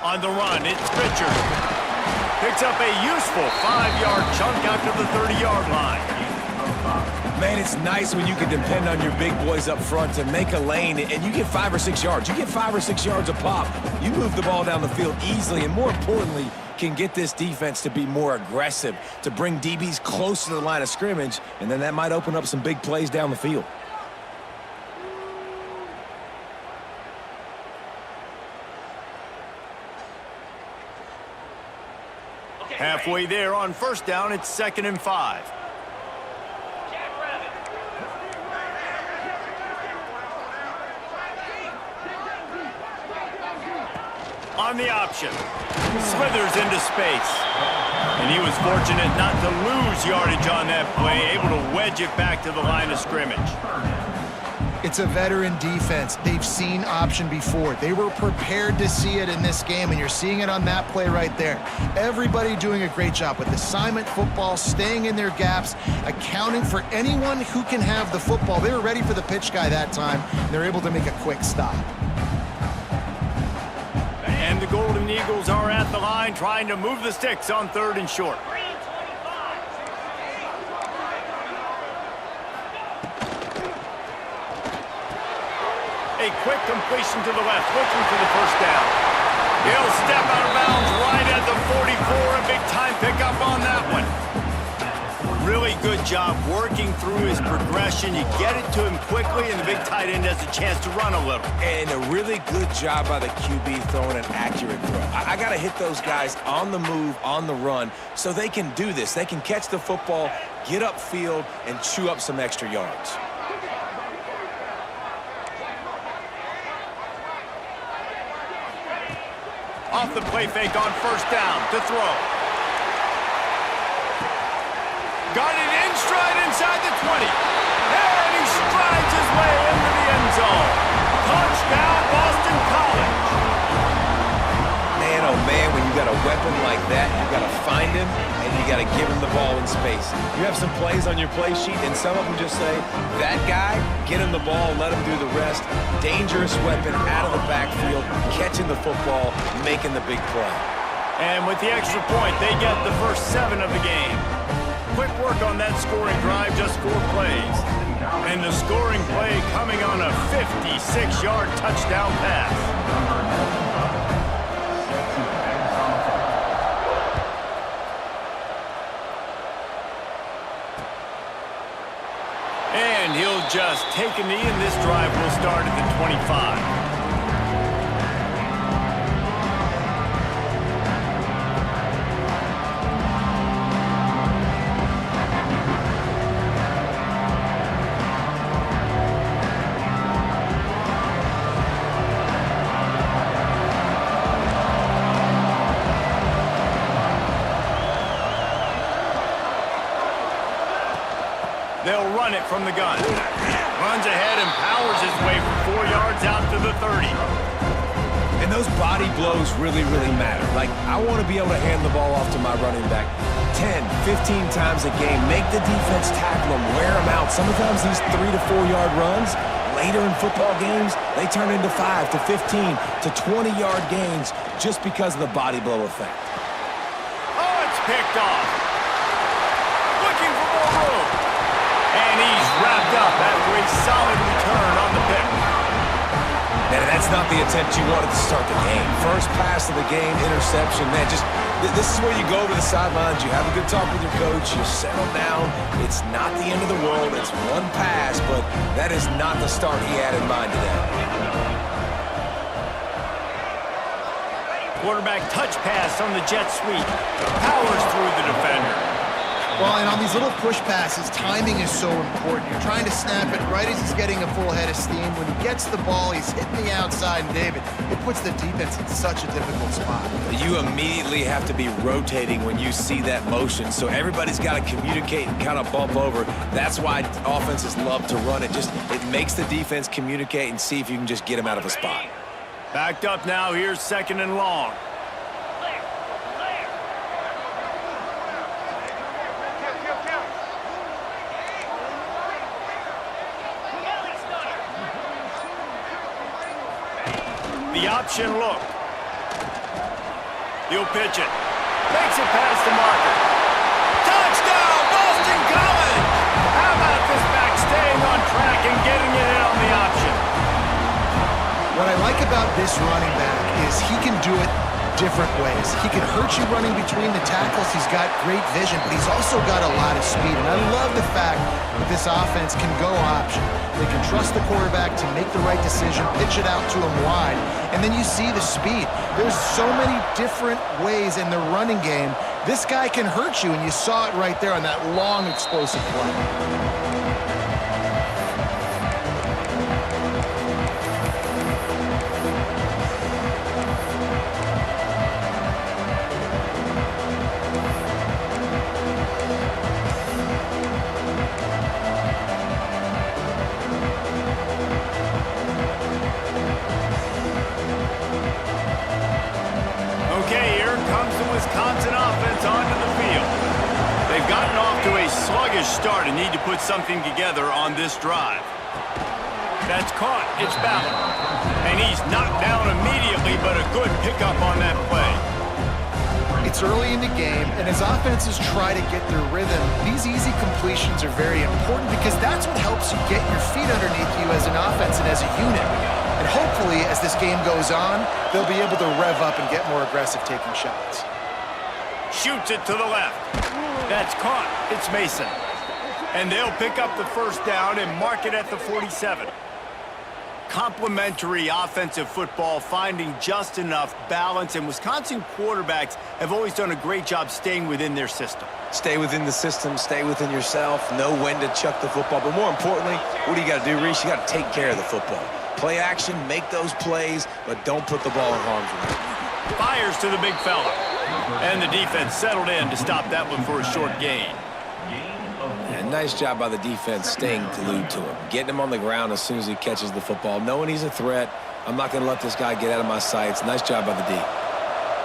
On the run, it's Richard. Picks up a useful 5-yard chunk out to the 30-yard line. Man, it's nice when you can depend on your big boys up front to make a lane, and you get 5 or 6 yards. You get 5 or 6 yards a pop. You move the ball down the field easily, and more importantly, can get this defense to be more aggressive, to bring DBs close to the line of scrimmage, and then that might open up some big plays down the field. Halfway there on first down, it's 2nd and 5. On the option, slithers into space. And he was fortunate not to lose yardage on that play, able to wedge it back to the line of scrimmage. It's a veteran defense. They've seen option before. They were prepared to see it in this game, and you're seeing it on that play right there. Everybody doing a great job with assignment football, staying in their gaps, accounting for anyone who can have the football. They were ready for the pitch guy that time, and they're able to make a quick stop. And the Golden Eagles are at the line trying to move the sticks on 3rd and short. A quick completion to the left, looking for the first down. He'll step out of bounds right at the 44. A big time pickup on that one. Really good job working through his progression. You get it to him quickly, and the big tight end has a chance to run a little. And a really good job by the QB throwing an accurate throw. I got to hit those guys on the move, on the run, so they can do this. They can catch the football, get upfield, and chew up some extra yards. Off the play fake on first down to throw. Got it in stride inside the 20. And he strides his way into the end zone. Touchdown, Boston College. Man, oh man, when you got a weapon like that, you got to find him, and you got to give him the ball in space. You have some plays on your play sheet, and some of them just say, that guy, get him the ball, let him do the rest. Dangerous weapon out of the backfield, catching the football, making the big play. And with the extra point, they get the first 7 of the game. Quick work on that scoring drive, just 4 plays. And the scoring play coming on a 56-yard touchdown pass. And he'll just take a knee, and this drive will start at the 25. They'll run it from the gun. Runs ahead and powers his way for 4 yards out to the 30. And those body blows really, really matter. Like, I want to be able to hand the ball off to my running back 10, 15 times a game. Make the defense tackle them, wear them out. Sometimes these 3 to 4 yard runs, later in football games, they turn into 5 to 15 to 20-yard gains just because of the body blow effect. Oh, it's picked off. Looking for more room. And he's wrapped up after a solid return on the pick. And that's not the attempt you wanted to start the game. First pass of the game, interception. Man, just this is where you go to the sidelines. You have a good talk with your coach. You settle down. It's not the end of the world. It's one pass, but that is not the start he had in mind today. Quarterback touch pass on the jet sweep. Powers through the defender. Well, and on these little push passes, timing is so important. You're trying to snap it right as he's getting a full head of steam. When he gets the ball, he's hitting the outside, and David, it puts the defense in such a difficult spot. You immediately have to be rotating when you see that motion, so everybody's got to communicate and kind of bump over. That's why offenses love to run it. It makes the defense communicate and see if you can just get him out of a spot. Backed up now, here's 2nd and long. The option look. He'll pitch it. Makes it past the marker. Touchdown, Boston College! How about this back staying on track and getting it in on the option? What I like about this running back is he can do it different ways. He can hurt you running between the tackles. He's got great vision, but he's also got a lot of speed. And I love the fact that this offense can go option. They can trust the quarterback to make the right decision, pitch it out to him wide, and then you see the speed. There's so many different ways in the running game. This guy can hurt you, and you saw it right there on that long, explosive play. Wisconsin offense onto the field. They've gotten off to a sluggish start and need to put something together on this drive. That's caught. It's Ballard. And he's knocked down immediately, but a good pickup on that play. It's early in the game, and as offenses try to get their rhythm, these easy completions are very important because that's what helps you get your feet underneath you as an offense and as a unit. And hopefully, as this game goes on, they'll be able to rev up and get more aggressive taking shots. Shoots it to the left. That's caught. It's Mason. And they'll pick up the first down and mark it at the 47. Complementary offensive football, finding just enough balance, and Wisconsin quarterbacks have always done a great job staying within their system. Stay within the system, stay within yourself, know when to chuck the football. But more importantly, what do you got to do, Reese? You got to take care of the football. Play action, make those plays, but don't put the ball in harm's way. Fires to the big fella. And the defense settled in to stop that one for a short gain. And nice job by the defense staying glued to him. Getting him on the ground as soon as he catches the football. Knowing he's a threat, I'm not going to let this guy get out of my sights. Nice job by the D.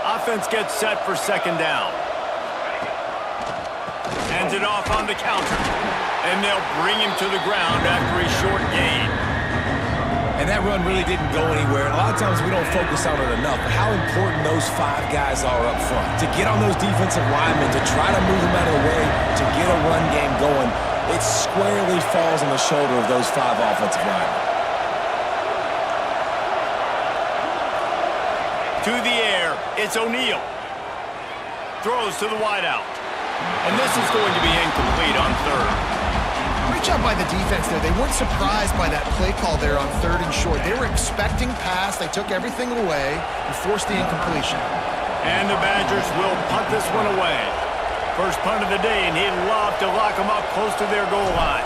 Offense gets set for second down. Hands it off on the counter. And they'll bring him to the ground after a short gain. And that run really didn't go anywhere. And a lot of times we don't focus on it enough, but how important those 5 guys are up front. To get on those defensive linemen, to try to move them out of the way, to get a run game going, it squarely falls on the shoulder of those 5 offensive linemen. To the air, it's O'Neal. Throws to the wideout. And this is going to be incomplete on third. Great job by the defense there. They weren't surprised by that play call there on third and short. They were expecting pass. They took everything away and forced the incompletion. And the Badgers will punt this one away. First punt of the day, and he'd love to lock them up close to their goal line.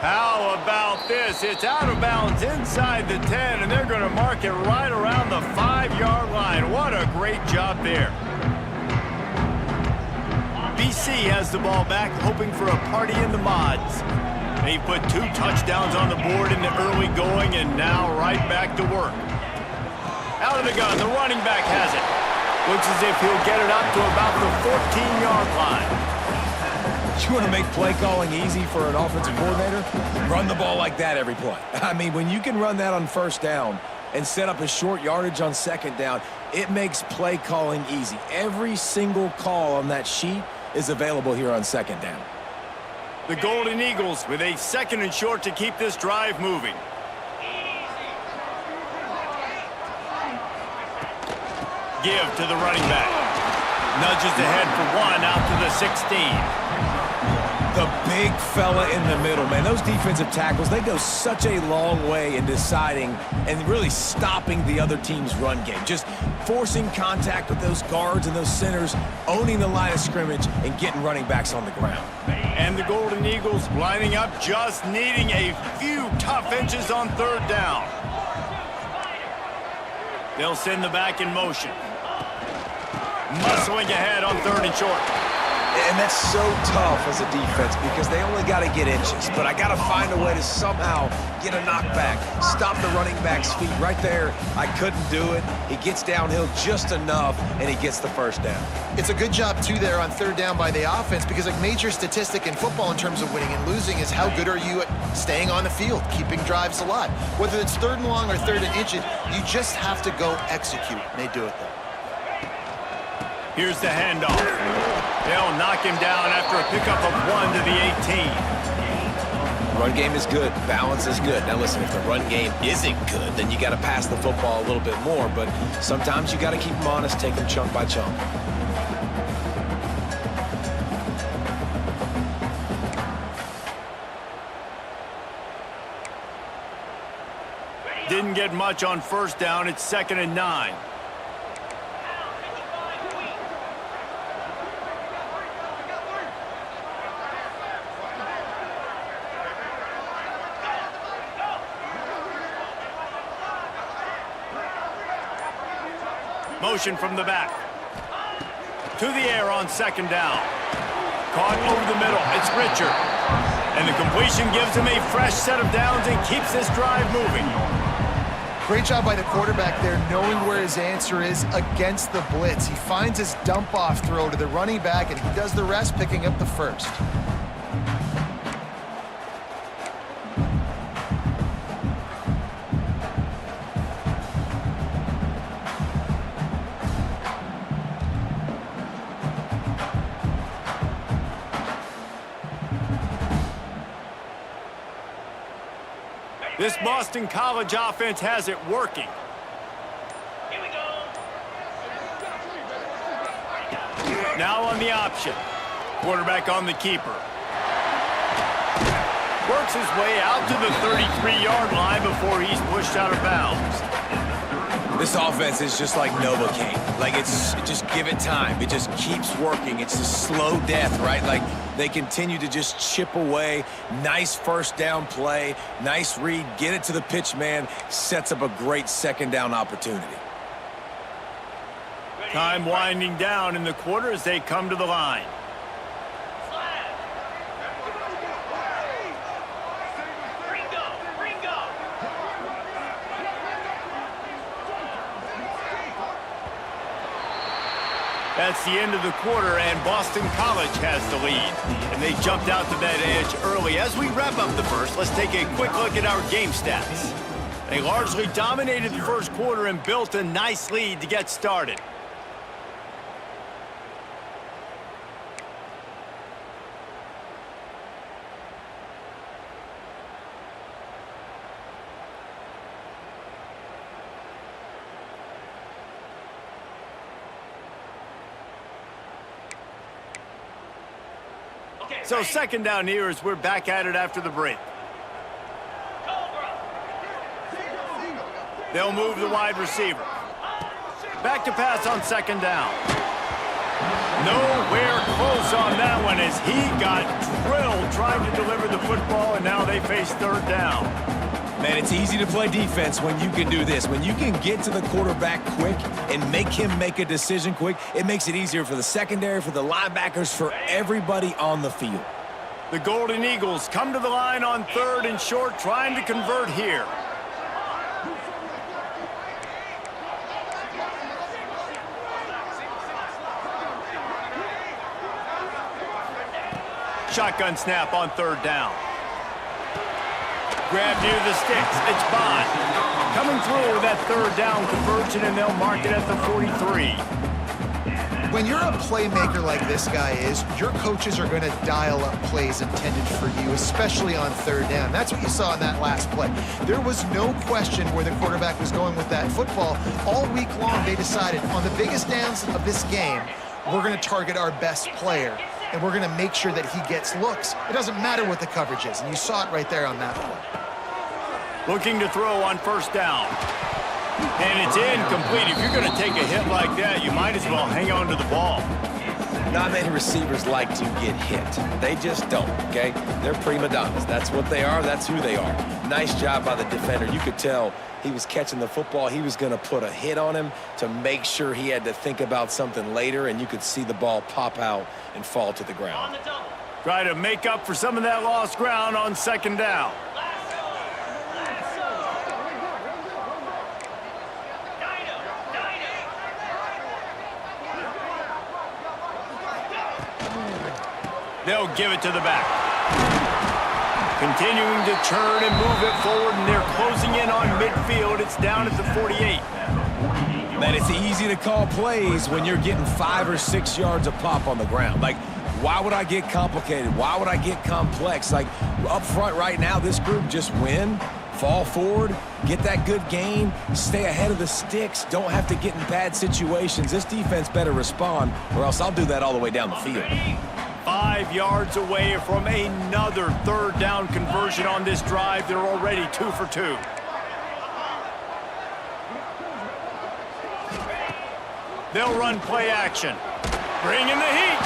How about this? It's out of bounds inside the 10, and they're going to mark it right around the 5-yard line. What a great job there. BC has the ball back, hoping for a party in the mods. They put 2 touchdowns on the board in the early going, and now right back to work. Out of the gun, the running back has it. Looks as if he'll get it up to about the 14-yard line. You want to make play calling easy for an offensive coordinator? Run the ball like that every play. I mean, when you can run that on first down and set up a short yardage on second down, it makes play calling easy. Every single call on that sheet is available here on second down. The Golden Eagles with a second and short to keep this drive moving. Give to the running back. Nudges ahead for 1 out to the 16. The big fella in the middle, man. Those defensive tackles, they go such a long way in deciding and really stopping the other team's run game. Just forcing contact with those guards and those centers, owning the line of scrimmage, and getting running backs on the ground. And the Golden Eagles lining up, just needing a few tough inches on third down. They'll send the back in motion. Muscling ahead on third and short. And that's so tough as a defense because they only got to get inches. But I got to find a way to somehow get a knockback, stop the running back's feet. Right there, I couldn't do it. He gets downhill just enough, and he gets the first down. It's a good job, too, there on third down by the offense because a major statistic in football in terms of winning and losing is how good are you at staying on the field, keeping drives alive. Whether it's third and long or third and inches, you just have to go execute, and they do it there. Here's the handoff. They'll knock him down after a pickup of 1 to the 18. Run game is good. Balance is good. Now listen, if the run game isn't good, then you got to pass the football a little bit more. But sometimes you got to keep them honest, take them chunk by chunk. Didn't get much on first down. It's 2nd and 9. Motion from the back. To the air on 2nd down. Caught over the middle. It's Richard. And the completion gives him a fresh set of downs and keeps this drive moving. Great job by the quarterback there, knowing where his answer is against the blitz. He finds his dump-off throw to the running back, and he does the rest, picking up the first. This Boston College offense has it working. Here we go. Now on the option. Quarterback on the keeper. Works his way out to the 33-yard line before he's pushed out of bounds. This offense is just like Novocaine. Like, just give it time. It just keeps working. It's a slow death, right? Like, they continue to just chip away. Nice first down play. Nice read. Get it to the pitch man. Sets up a great second down opportunity. Time winding down in the quarter as they come to the line. That's the end of the quarter, and Boston College has the lead. And they jumped out to that edge early. As we wrap up the first, let's take a quick look at our game stats. They largely dominated the first quarter and built a nice lead to get started. So second down here as we're back at it after the break. They'll move the wide receiver. Back to pass on second down. Nowhere close on that one as he got drilled trying to deliver the football, and now they face third down. Man, it's easy to play defense when you can do this. When you can get to the quarterback quick and make him make a decision quick, it makes it easier for the secondary, for the linebackers, for everybody on the field. The Golden Eagles come to the line on third and short, trying to convert here. Shotgun snap on third down. Grab near the sticks. It's Bond. Coming through with that third down conversion, and they'll mark it at the 43. When you're a playmaker like this guy is, your coaches are going to dial up plays intended for you, especially on third down. That's what you saw in that last play. There was no question where the quarterback was going with that football. All week long, they decided on the biggest downs of this game, we're going to target our best player, and we're going to make sure that he gets looks. It doesn't matter what the coverage is, and you saw it right there on that play. Looking to throw on first down. And it's incomplete. If you're going to take a hit like that, you might as well hang on to the ball. Not many receivers like to get hit. They just don't, okay? They're prima donnas. That's what they are. That's who they are. Nice job by the defender. You could tell he was catching the football. He was going to put a hit on him to make sure he had to think about something later, and you could see the ball pop out and fall to the ground. On the double. Try to make up for some of that lost ground on second down. They'll give it to the back. Continuing to turn and move it forward, and they're closing in on midfield. It's down at the 48. Man, it's easy to call plays when you're getting 5 or 6 yards a pop on the ground. Like, why would I get complicated? Why would I get complex? Like, up front right now, this group just win, fall forward, get that good gain, stay ahead of the sticks, don't have to get in bad situations. This defense better respond, or else I'll do that all the way down the field. 5 yards away from another third down conversion on this drive. They're already 2 for 2. They'll run play action. Bring in the heat.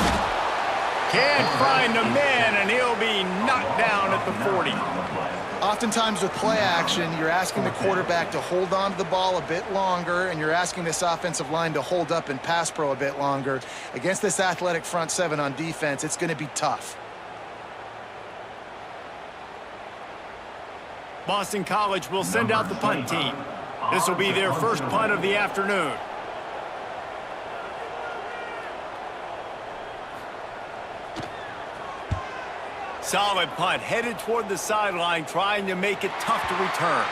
Can't find a man, and he'll be knocked down at the 40. Oftentimes with play action, you're asking the quarterback to hold on to the ball a bit longer, and you're asking this offensive line to hold up in pass pro a bit longer. Against this athletic front seven on defense, it's going to be tough. Boston College will send out the punt team. This will be their first punt of the afternoon. Solid punt, headed toward the sideline, trying to make it tough to return.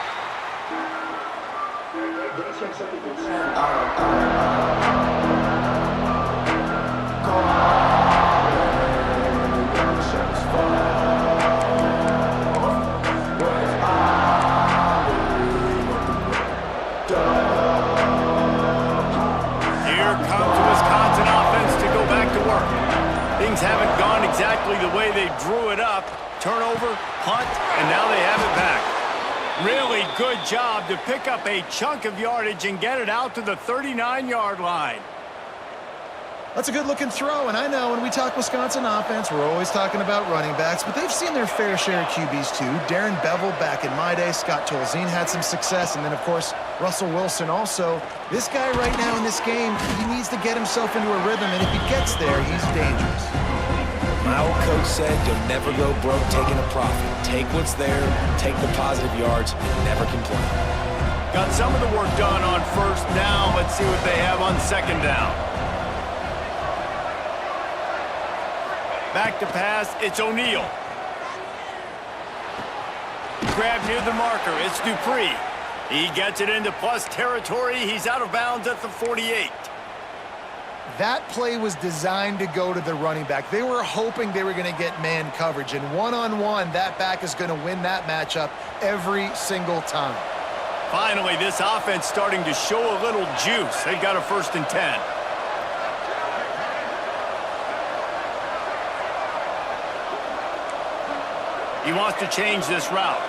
Here comes the Wisconsin offense to go back to work. Things haven't gone exactly the way they drew it up. Turnover, punt, and now they have it back. Really good job to pick up a chunk of yardage and get it out to the 39-yard line. That's a good-looking throw, and I know when we talk Wisconsin offense, we're always talking about running backs, but they've seen their fair share of QBs too. Darren Bevel back in my day, Scott Tolzien had some success, and then, of course, Russell Wilson also. This guy right now in this game, he needs to get himself into a rhythm, and if he gets there, he's dangerous. My old coach said you'll never go broke taking a profit. Take what's there, take the positive yards, and never complain. Got some of the work done on first down. Let's see what they have on second down. Back to pass, it's O'Neal. Grab near the marker, it's Dupree. He gets it into plus territory. He's out of bounds at the 48. That play was designed to go to the running back. They were hoping they were going to get man coverage, and one-on-one, that back is going to win that matchup every single time. Finally, this offense starting to show a little juice. They've got a 1st and 10. He wants to change this route.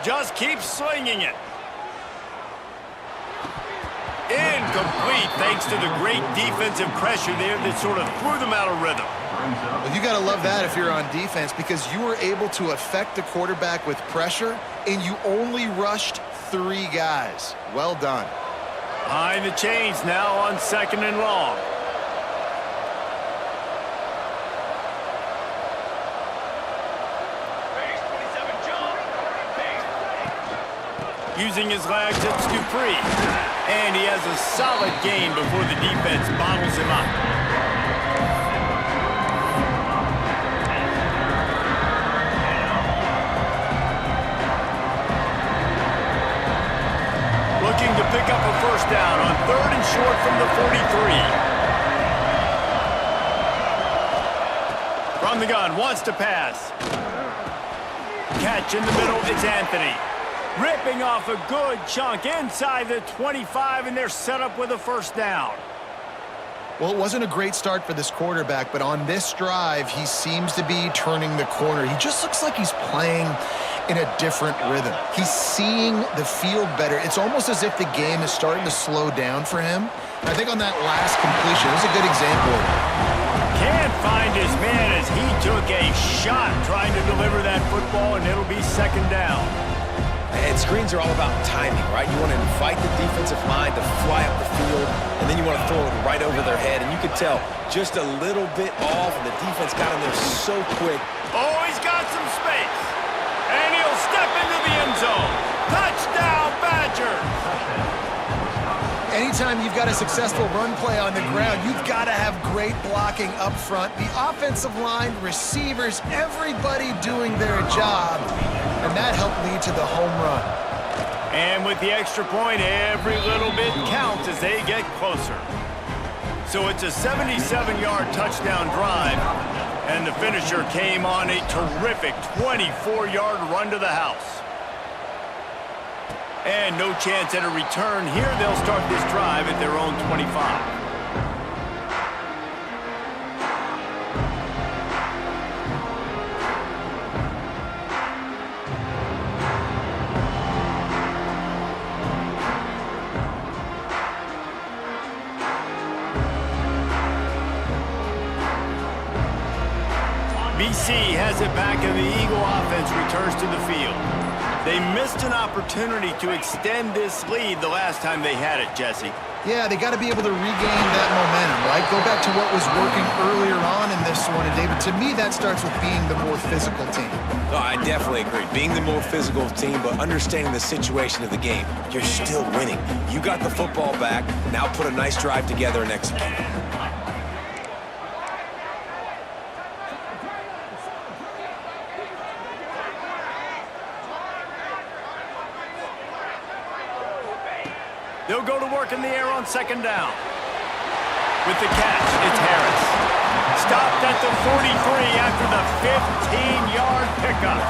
Just keeps swinging it. Incomplete, thanks to the great defensive pressure there that sort of threw them out of rhythm. Well, you got to love that if you're on defense, because you were able to affect the quarterback with pressure, and you only rushed 3 guys. Well done. Behind the chains now on 2nd and long. Using his legs, it's Dupree. And he has a solid gain before the defense bottles him up. Looking to pick up a 1st down on 3rd and short from the 43. From the gun, wants to pass. Catch in the middle, it's Anthony. Ripping off a good chunk inside the 25, and they're set up with a 1st down. Well, it wasn't a great start for this quarterback, but on this drive, he seems to be turning the corner. He just looks like he's playing in a different rhythm. He's seeing the field better. It's almost as if the game is starting to slow down for him. I think on that last completion, it was a good example. Can't find his man as he took a shot trying to deliver that football, and it'll be second down. And screens are all about timing, right? You want to invite the defensive line to fly up the field, and then you want to throw it right over their head. And you can tell just a little bit off, and the defense got in there so quick. Oh, he's got some space. And he'll step into the end zone. Touchdown, Badgers! Anytime you've got a successful run play on the ground, you've got to have great blocking up front. The offensive line, receivers, everybody doing their job. And that helped lead to the home run. And with the extra point, every little bit counts as they get closer. So it's a 77-yard touchdown drive, and the finisher came on a terrific 24-yard run to the house. And no chance at a return here. They'll start this drive at their own 25. BC has it back, and the Eagle offense returns to the field. They missed an opportunity to extend this lead the last time they had it, Jesse. Yeah, they got to be able to regain that momentum, right? Go back to what was working earlier on in this one. And, David, to me, that starts with being the more physical team. No, I definitely agree. Being the more physical team, but understanding the situation of the game. You're still winning. You got the football back. Now put a nice drive together and execute. They'll go to work in the air on second down. With the catch, it's Harris. Stopped at the 43 after the 15-yard pickup.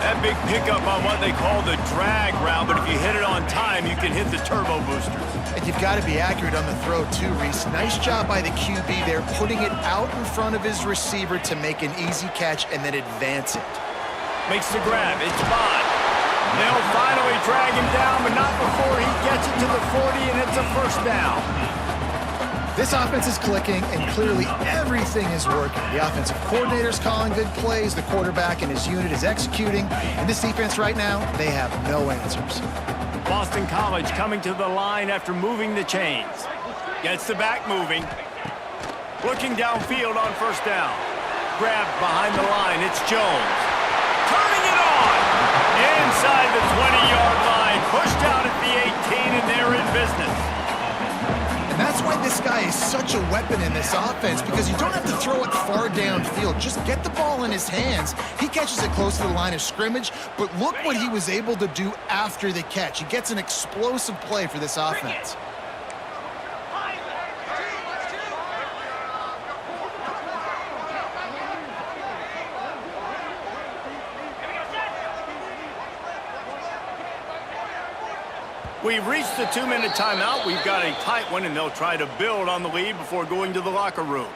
That big pickup on what they call the drag route, but if you hit it on time, you can hit the turbo boosters. And you've got to be accurate on the throw, too, Reese. Nice job by the QB there, putting it out in front of his receiver to make an easy catch and then advance it. Makes the grab. It's Bond. They'll finally drag him down, but not before he gets it to the 40, and it's a first down. This offense is clicking, and clearly everything is working. The offensive coordinator's calling good plays, the quarterback and his unit is executing, and this defense right now, they have no answers. Boston College coming to the line after moving the chains. Gets the back moving. Looking downfield on first down. Grabbed behind the line, it's Jones. Turning it on! Inside the 20-yard line, pushed out at the 18, and they're in business. And that's why this guy is such a weapon in this offense, because you don't have to throw it far downfield. Just get the ball in his hands. He catches it close to the line of scrimmage, but look what he was able to do after the catch. He gets an explosive play for this offense. We've reached the 2-minute timeout. We've got a tight one, and they'll try to build on the lead before going to the locker room.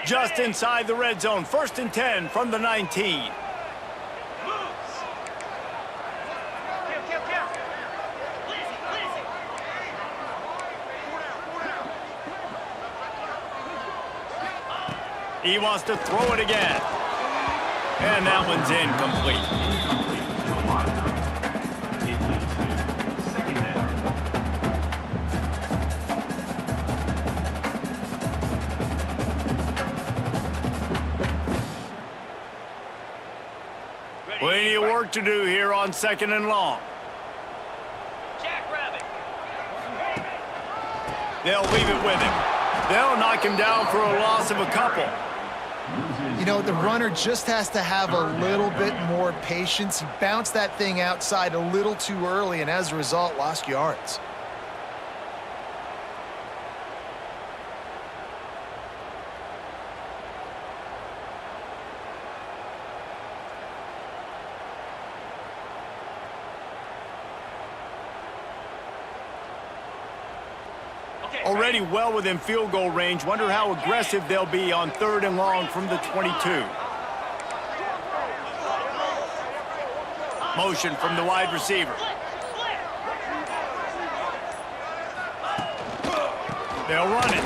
Just inside the red zone, 1st and 10 from the 19. He wants to throw it again. And that one's incomplete. Plenty of work to do here on 2nd and long. They'll leave it with him. They'll knock him down for a loss of a couple. You know, the runner just has to have a little bit more patience. He bounced that thing outside a little too early, and as a result, lost yards. Already well within field goal range. Wonder how aggressive they'll be on 3rd and long from the 22. Motion from the wide receiver. They'll run it.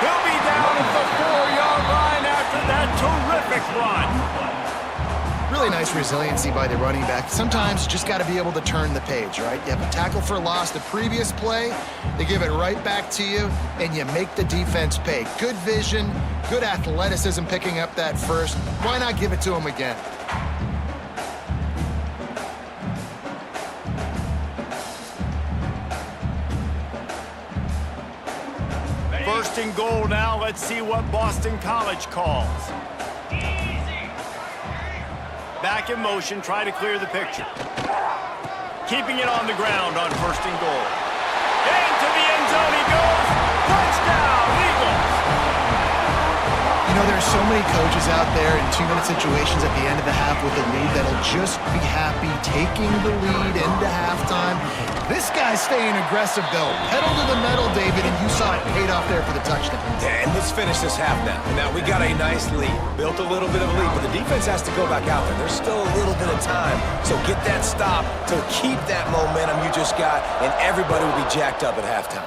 He'll be down at the 4-yard line after that terrific run. Really nice resiliency by the running back. Sometimes you just got to be able to turn the page, right? You have a tackle for loss the previous play, they give it right back to you, and you make the defense pay. Good vision, good athleticism picking up that first. Why not give it to him again? First and goal now. Let's see what Boston College calls. Back in motion, try to clear the picture. Keeping it on the ground on 1st and goal. Into the end zone he goes. Touchdown, Eagles! You know, there's so many coaches out there in 2-minute situations at the end of the half with a lead that'll just be happy taking the lead into halftime. This guy's staying aggressive, though. Pedal to the metal, David, and you saw it paid off there for the touchdown. And let's finish this half now. Now, we got a nice lead. Built a little bit of a lead, but the defense has to go back out there. There's still a little bit of time. So get that stop to keep that momentum you just got, and everybody will be jacked up at halftime.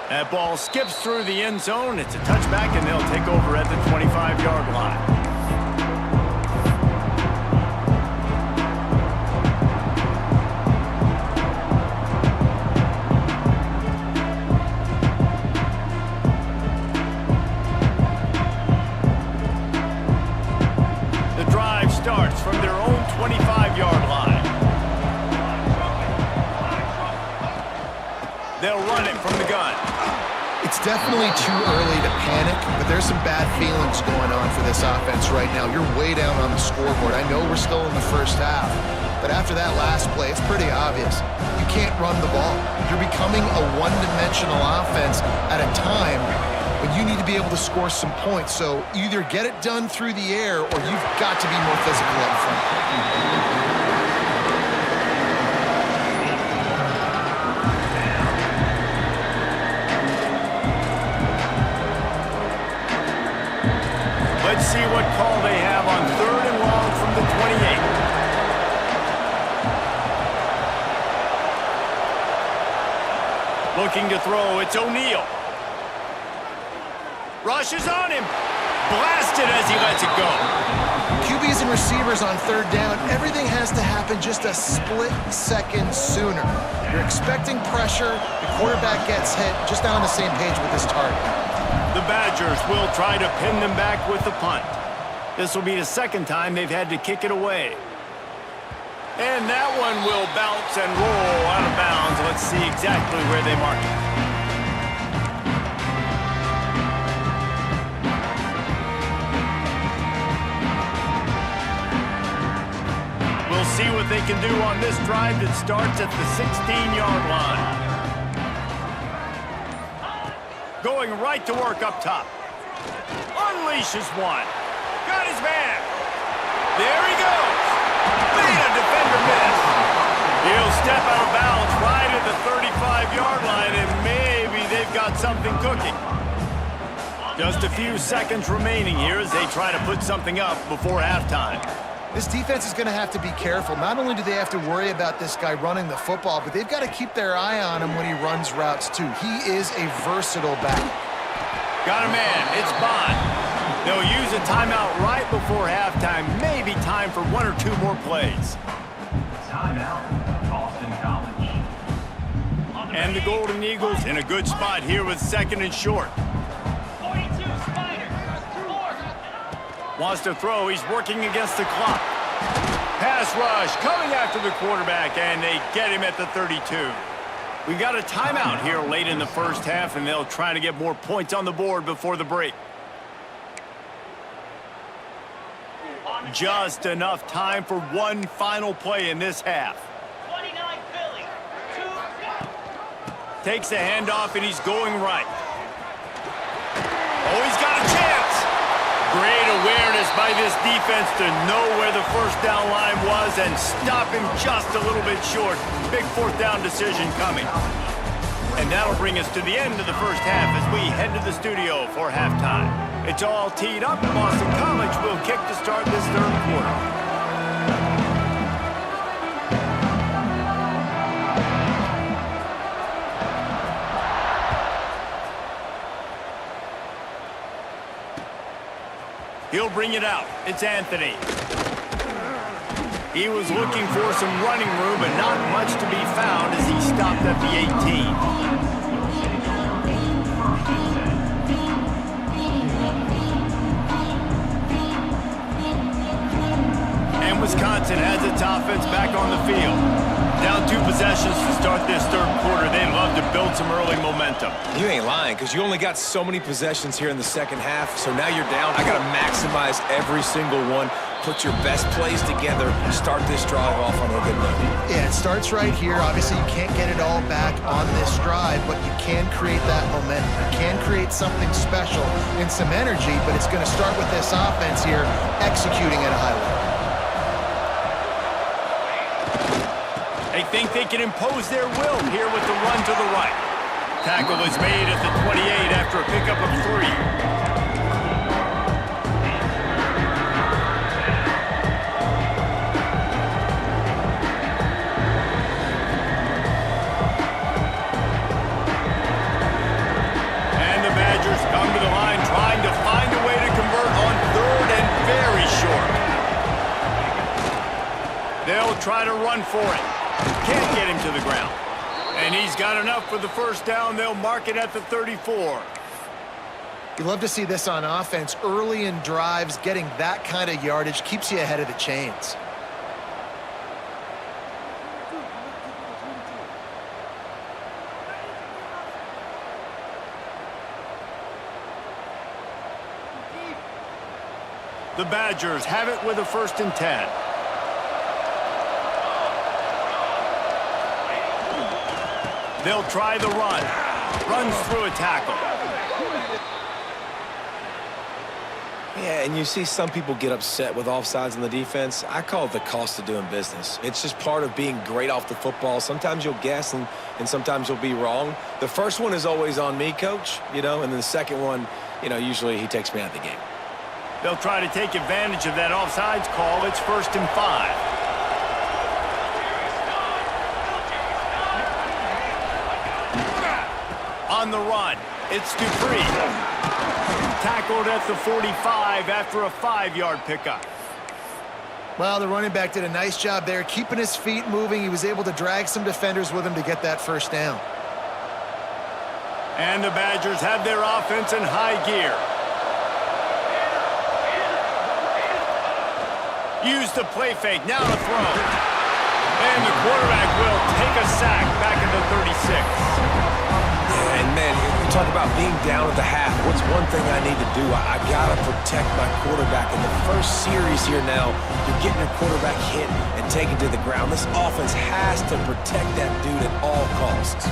That ball skips through the end zone. It's a touchback, and they'll take over at the 25-yard line. Starts from their own 25-yard line. They'll run it from the gun. It's definitely too early to panic, but there's some bad feelings going on for this offense right now. You're way down on the scoreboard. I know we're still in the first half, but after that last play, it's pretty obvious. You can't run the ball. You're becoming a one-dimensional offense at a time when you need to be able to score some points. So either get it done through the air or you've got to be more physical up front. Let's see what call they have on 3rd and long from the 28. Looking to throw, it's O'Neal. Rushes on him. Blasted as he lets it go. QBs and receivers on 3rd down, everything has to happen just a split second sooner. You're expecting pressure, the quarterback gets hit, just not on the same page with his target. The Badgers will try to pin them back with the punt. This will be the 2nd time they've had to kick it away. And that one will bounce and roll out of bounds. Let's see exactly where they mark it. We'll see what they can do on this drive that starts at the 16-yard line. Going right to work up top. Unleashes one. Got his man. There he goes. Made a defender miss. He'll step out of bounds right at the 35-yard line, and maybe they've got something cooking. Just a few seconds remaining here as they try to put something up before halftime. This defense is going to have to be careful. Not only do they have to worry about this guy running the football, but they've got to keep their eye on him when he runs routes too. He is a versatile back. Got a man. It's Bond. They'll use a timeout right before halftime. Maybe time for 1 or 2 more plays. Timeout, Boston College. And the Golden Eagles in a good spot here with 2nd and short. 42 Spider. 4. Wants to throw. He's working against the clock. Pass rush coming after the quarterback, and they get him at the 32. We got a timeout here late in the first half, and they'll try to get more points on the board before the break. Just enough time for one final play in this half. 29 Philly. 2 go. Takes the handoff, and he's going right. Oh, he's got a chance. Great awareness awareness by this defense to know where the first down line was and stop him just a little bit short. Big fourth down decision coming. And that'll bring us to the end of the first half as we head to the studio for halftime. It's all teed up. Boston College will kick to start this third quarter. He'll bring it out. It's Anthony. He was looking for some running room, but not much to be found as he stopped at the 18. And Wisconsin has its offense back on the field. Down 2 possessions to start this third quarter. They'd love to build some early momentum. You ain't lying, because you only got so many possessions here in the second half, so now you're down. I got to maximize every single one, put your best plays together, start this drive off on a good note. Yeah, it starts right here. Obviously, you can't get it all back on this drive, but you can create that momentum. You can create something special and some energy, but it's going to start with this offense here executing at a high level. They think they can impose their will here with the run to the right. Tackle is made at the 28 after a pickup of 3. And the Badgers come to the line trying to find a way to convert on 3rd and very short. They'll try to run for it. Can't get him to the ground. And he's got enough for the first down. They'll mark it at the 34. You love to see this on offense. Early in drives, getting that kind of yardage keeps you ahead of the chains. The Badgers have it with a 1st and 10. They'll try the run. Runs through a tackle. Yeah, and you see some people get upset with offsides in the defense. I call it the cost of doing business. It's just part of being great off the football. Sometimes you'll guess and sometimes you'll be wrong. The first one is always on me, Coach, and then the second one, usually he takes me out of the game. They'll try to take advantage of that offsides call. It's 1st and 5. On the run, it's Dupree. Tackled at the 45 after a 5-yard pickup. Well, the running back did a nice job there, keeping his feet moving. He was able to drag some defenders with him to get that first down. And the Badgers have their offense in high gear. Use the play fake, now to throw. And the quarterback will take a sack back at the 36. And, man, you talk about being down at the half. What's one thing I need to do? I got to protect my quarterback. In the first series here now, you're getting your quarterback hit and taken to the ground. This offense has to protect that dude at all costs.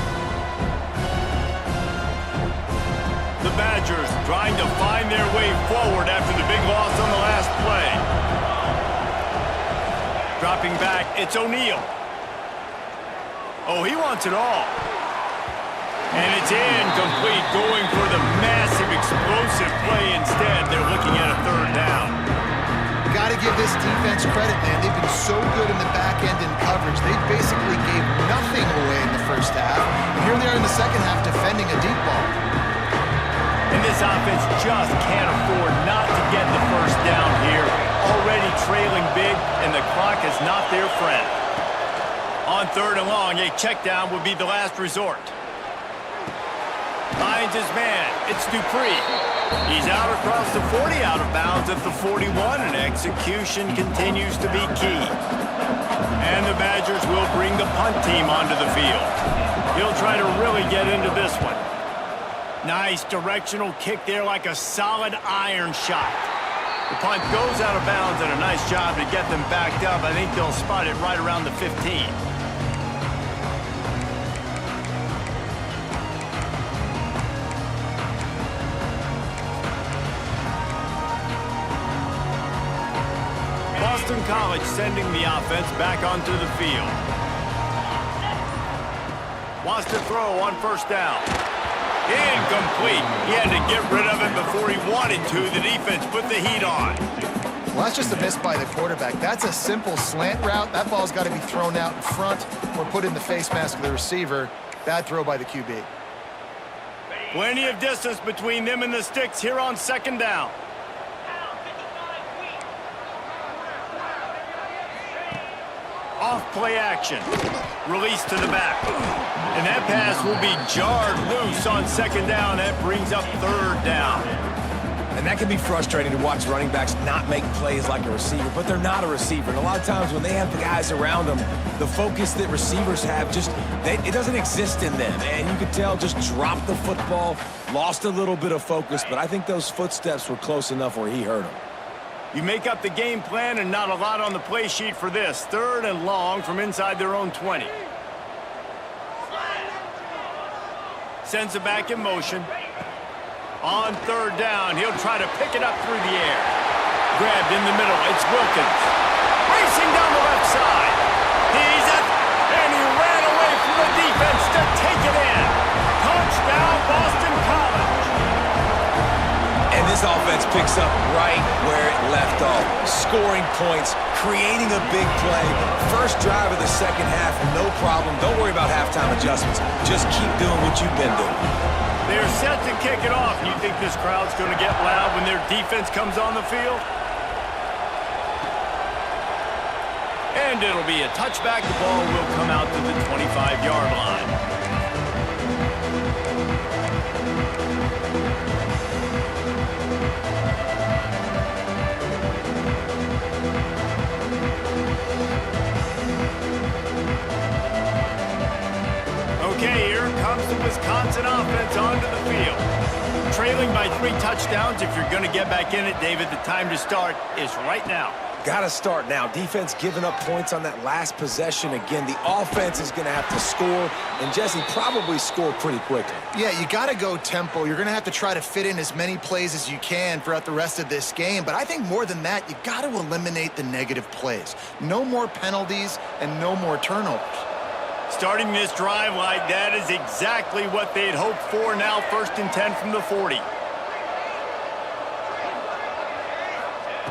The Badgers trying to find their way forward after the big loss on the last play. Dropping back, it's O'Neal. Oh, he wants it all. And it's incomplete, going for the massive, explosive play instead. They're looking at a 3rd down. Got to give this defense credit, man. They've been so good in the back end in coverage. They basically gave nothing away in the first half. And here they are in the second half defending a deep ball. And this offense just can't afford not to get the first down here. Already trailing big, and the clock is not their friend. On 3rd and long, a check down would be the last resort. Finds his man. It's Dupree. He's out across the 40, out of bounds at the 41, and execution continues to be key. And the Badgers will bring the punt team onto the field. He'll try to really get into this one. Nice directional kick there, like a solid iron shot. The punt goes out of bounds, and a nice job to get them backed up. I think they'll spot it right around the 15. Boston College sending the offense back onto the field. Wants to throw on first down. Incomplete. He had to get rid of it before he wanted to. The defense put the heat on. Well, that's just a miss by the quarterback. That's a simple slant route. That ball's got to be thrown out in front or put in the face mask of the receiver. Bad throw by the QB. Plenty of distance between them and the sticks here on second down. Off play action. Release to the back. And that pass will be jarred loose on second down. That brings up third down. And that can be frustrating to watch running backs not make plays like a receiver, but they're not a receiver. And a lot of times when they have the guys around them, the focus that receivers have it doesn't exist in them. And you could tell just dropped the football, lost a little bit of focus, but I think those footsteps were close enough where he hurt him. You make up the game plan and not a lot on the play sheet for this. Third and long from inside their own 20. Sends it back in motion. On third down, he'll try to pick it up through the air. Grabbed in the middle, it's Wilkins. Racing down the left side. He's up, and he ran away from the defense to take it in. Touchdown, Boston College. And this offense picks up right where it left off. Scoring points, creating a big play. First drive of the second half, no problem. Don't worry about halftime adjustments. Just keep doing what you've been doing. They're set to kick it off. You think this crowd's going to get loud when their defense comes on the field? And it'll be a touchback. The ball will come out to the 25-yard line. Okay, here comes the Wisconsin offense onto the field. Trailing by 3 touchdowns. If you're going to get back in it, David, the time to start is right now. Got to start now. Defense giving up points on that last possession. Again, the offense is going to have to score, and Jesse probably score pretty quickly. Yeah, you got to go tempo. You're going to have to try to fit in as many plays as you can throughout the rest of this game. But I think more than that, you got to eliminate the negative plays. No more penalties and no more turnovers. Starting this drive like that is exactly what they'd hoped for. Now 1st and 10 from the 40.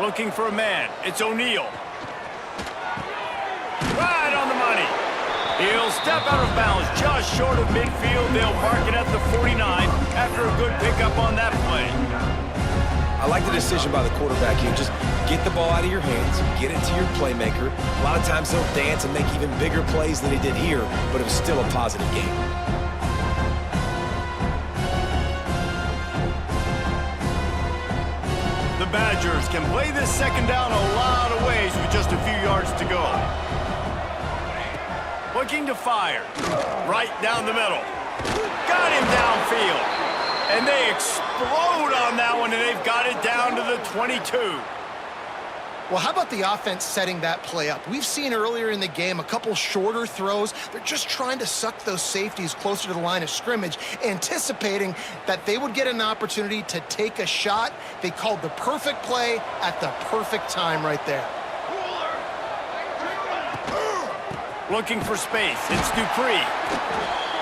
Looking for a man. It's O'Neal. Right on the money. He'll step out of bounds just short of midfield. They'll mark it at the 49 after a good pickup on that play. I like the decision by the quarterback here. Just get the ball out of your hands, get it to your playmaker. A lot of times he'll dance and make even bigger plays than he did here, but it was still a positive game. The Badgers can play this second down a lot of ways with just a few yards to go. Looking to fire. Right down the middle. Got him downfield. And they explode on that one, and they've got it down to the 22. Well, how about the offense setting that play up? We've seen earlier in the game a couple shorter throws. They're just trying to suck those safeties closer to the line of scrimmage, anticipating that they would get an opportunity to take a shot. They called the perfect play at the perfect time right there. Looking for space. It's Dupree.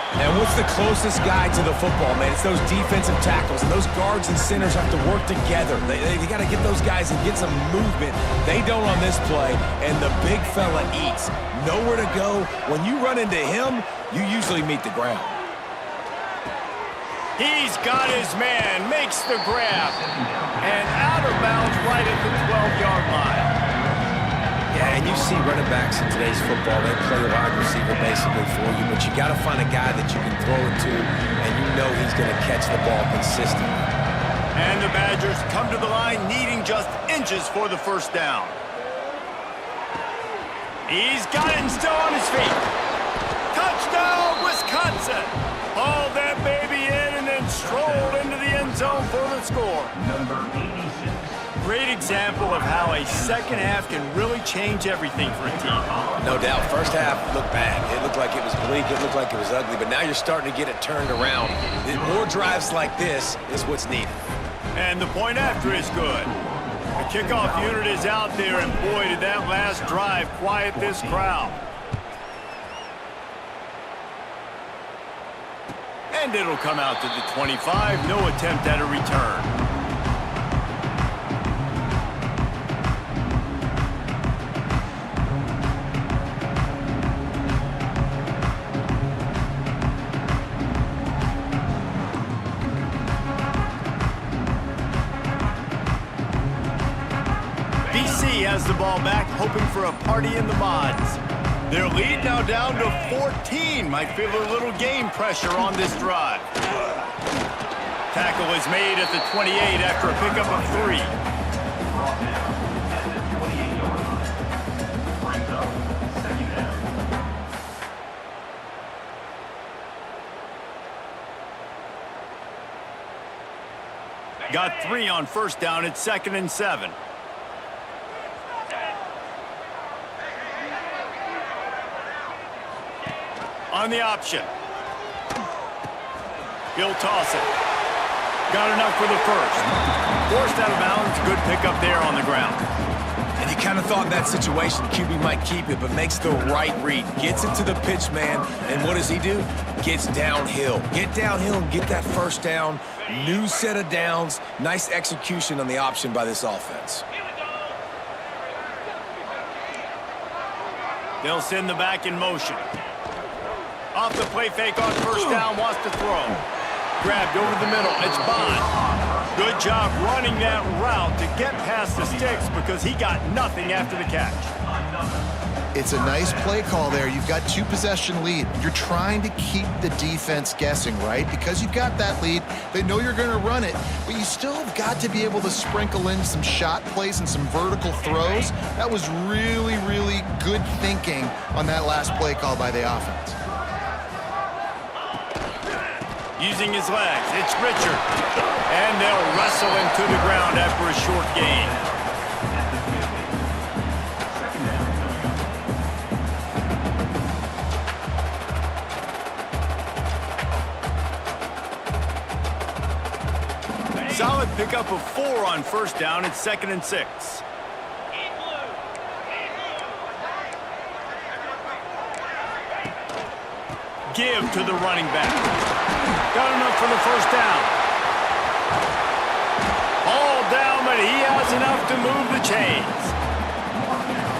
And what's the closest guy to the football, man? It's those defensive tackles, and those guards and centers have to work together. They got to get those guys and get some movement. They don't on this play, and the big fella eats. Nowhere to go. When you run into him, you usually meet the ground. He's got his man, makes the grab, and out of bounds right at the 12-yard line. Yeah, and you see running backs in today's football, they play wide receiver basically for you, but you got to find a guy that you can throw it to, and you know he's going to catch the ball consistently. And the Badgers come to the line needing just inches for the first down. He's got it and still on his feet. Touchdown, Wisconsin! Hauled that baby in and then strolled into the end zone for the score. Number 86. Great example of how a second half can really change everything for a team. No doubt. First half looked bad. It looked like it was bleak. It looked like it was ugly. But now you're starting to get it turned around. More drives like this is what's needed. And the point after is good. The Kickoff unit is out there, and boy, did that last drive quiet this crowd. And it'll come out to the 25. No attempt at a return. Has the ball back, hoping for a party in the mods. Their lead now down to 14. Might feel a little game pressure on this drive. Tackle is made at the 28 after a pickup of 3. Got 3 on first down. It's 2nd and 7. On the option. He'll toss it. Got enough for the first. Forced out of bounds. Good pickup there on the ground. And you kind of thought in that situation QB might keep it, but makes the right read. Gets it to the pitch man, and what does he do? Gets downhill. Get downhill and get that first down. New set of downs. Nice execution on the option by this offense. They'll send the back in motion. Off the play fake on first down, wants to throw. Grabbed over the middle, it's Bond. Good job running that route to get past the sticks because he got nothing after the catch. It's a nice play call there. You've got 2-possession lead. You're trying to keep the defense guessing, right? Because you've got that lead, they know you're going to run it, but you still have got to be able to sprinkle in some shot plays and some vertical throws. That was really, really good thinking on that last play call by the offense. Using his legs, it's Richard. And they'll wrestle him to the ground after a short gain. Solid pickup of 4 on first down. It's 2nd and 6. Give to the running back. Got enough for the first down. All down, but he has enough to move the chains.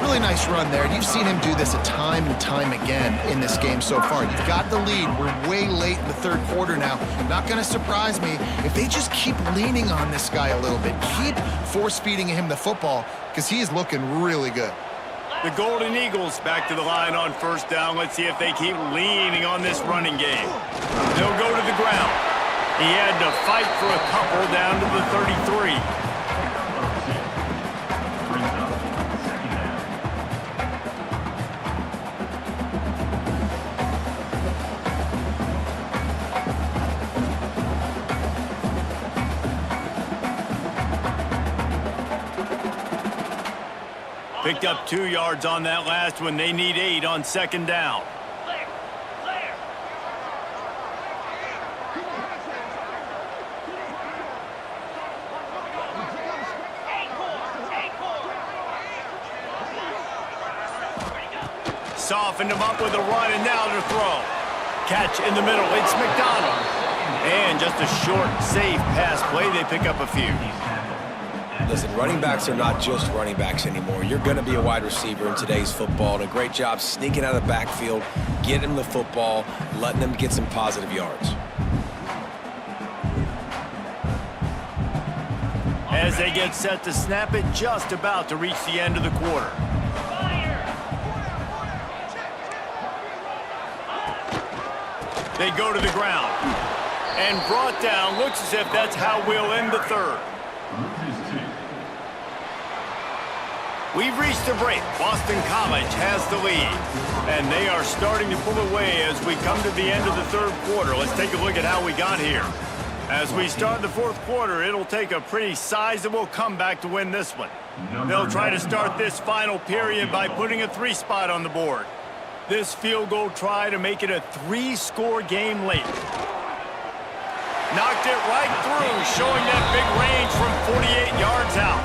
Really nice run there. You've seen him do this a time and time again in this game so far. You've got the lead. We're way late in the third quarter now. Not going to surprise me if they just keep leaning on this guy a little bit. Keep force-feeding him the football because he is looking really good. The Golden Eagles back to the line on first down. Let's see if they keep leaning on this running game. They'll go to the ground. He had to fight for a couple down to the 33. Picked up 2 yards on that last one. They need 8 on second down. Softened him up with a run, and now to throw. Catch in the middle. It's McDonald. And just a short, safe pass play. They pick up a few. Listen, running backs are not just running backs anymore. You're going to be a wide receiver in today's football, and a great job sneaking out of the backfield, getting them the football, letting them get some positive yards. As they get set to snap it, just about to reach the end of the quarter. They go to the ground. And brought down. Looks as if that's how we'll end the third. We've reached the break. Boston College has the lead. And they are starting to pull away as we come to the end of the third quarter. Let's take a look at how we got here. As we start the fourth quarter, it'll take a pretty sizable comeback to win this one. They'll try to start this final period by putting a 3 spot on the board. This field goal try to make it a 3-score game late. Knocked it right through, showing that big range from 48 yards out.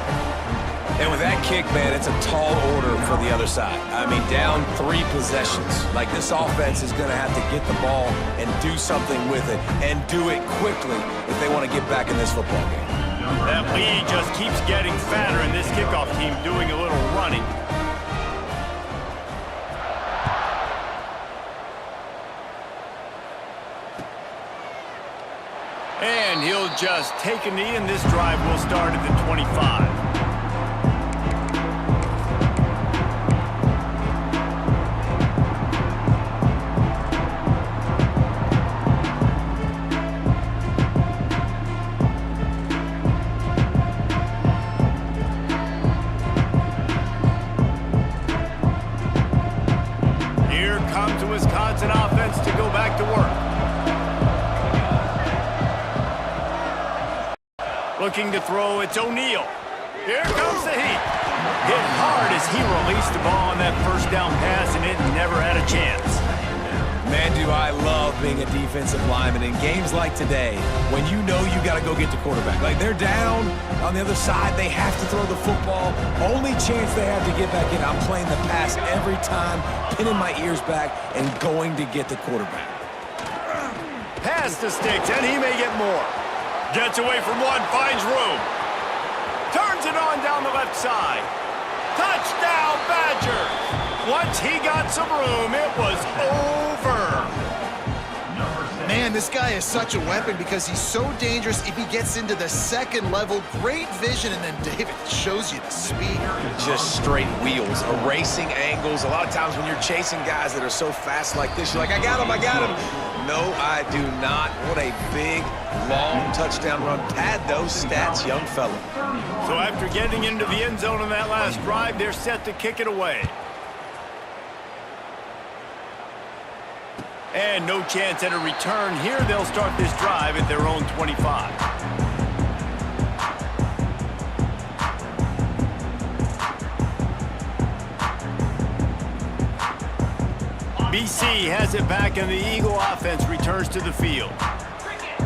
And with that kick, man, it's a tall order for the other side. I mean, down 3 possessions. Like, this offense is going to have to get the ball and do something with it, and do it quickly if they want to get back in this football game. That lead just keeps getting fatter, and this kickoff team doing a little running. And he'll just take a knee, and this drive will start at the 25. Here comes the Wisconsin offense to go back to work. Looking to throw, it's O'Neal. Here comes the heat. Hit hard as he released the ball on that first down pass, and it never had a chance. Man, do I love being a defensive lineman in games like today when you know you got to go get the quarterback. Like, they're down on the other side. They have to throw the football. Only chance they have to get back in. I'm playing the pass every time, pinning my ears back, and going to get the quarterback. Pass to Sticks, and he may get more. Gets away from one, finds room. Turns it on down the left side. Touchdown, Badgers! Once he got some room, it was over. Man, this guy is such a weapon because he's so dangerous if he gets into the second level. Great vision, and then David shows you the speed. Just straight wheels, erasing angles. A lot of times when you're chasing guys that are so fast like this, you're like, I got him, I got him. No, I do not. What a big, long touchdown run. Pad those stats, young fella. So after getting into the end zone on that last drive, they're set to kick it away. And no chance at a return here. They'll start this drive at their own 25. BC has it back, and the Eagle offense returns to the field.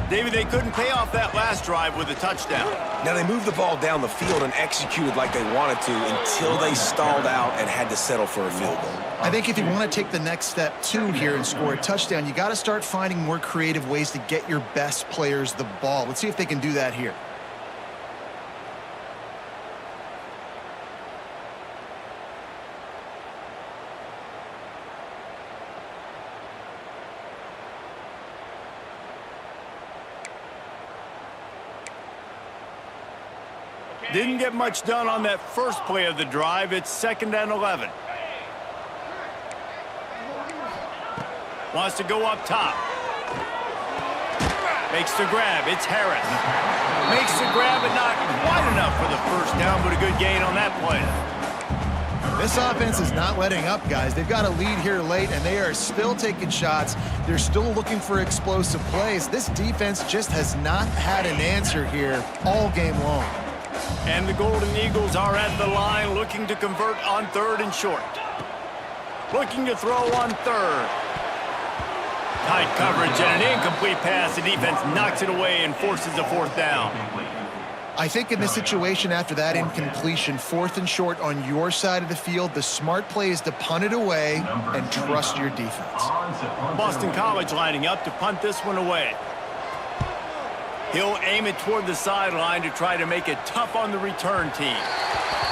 David, they couldn't pay off that last drive with a touchdown. Now, they moved the ball down the field and executed like they wanted to until they stalled out and had to settle for a field goal. I think if you want to take the next step, too, here and score a touchdown, you got to start finding more creative ways to get your best players the ball. Let's see if they can do that here. Didn't get much done on that first play of the drive. It's 2nd and 11. Wants to go up top. Makes the grab. It's Harris. Makes the grab, but not quite enough for the first down, but a good gain on that play. This offense is not letting up, guys. They've got a lead here late, and they are still taking shots. They're still looking for explosive plays. This defense just has not had an answer here all game long. And the Golden Eagles are at the line looking to convert on 3rd and short. Looking to throw on 3rd. Tight coverage and an incomplete pass. The defense knocks it away and forces a 4th down. I think in this situation after that incompletion, 4th and short on your side of the field, the smart play is to punt it away and trust your defense. Boston College lining up to punt this one away. He'll aim it toward the sideline to try to make it tough on the return team.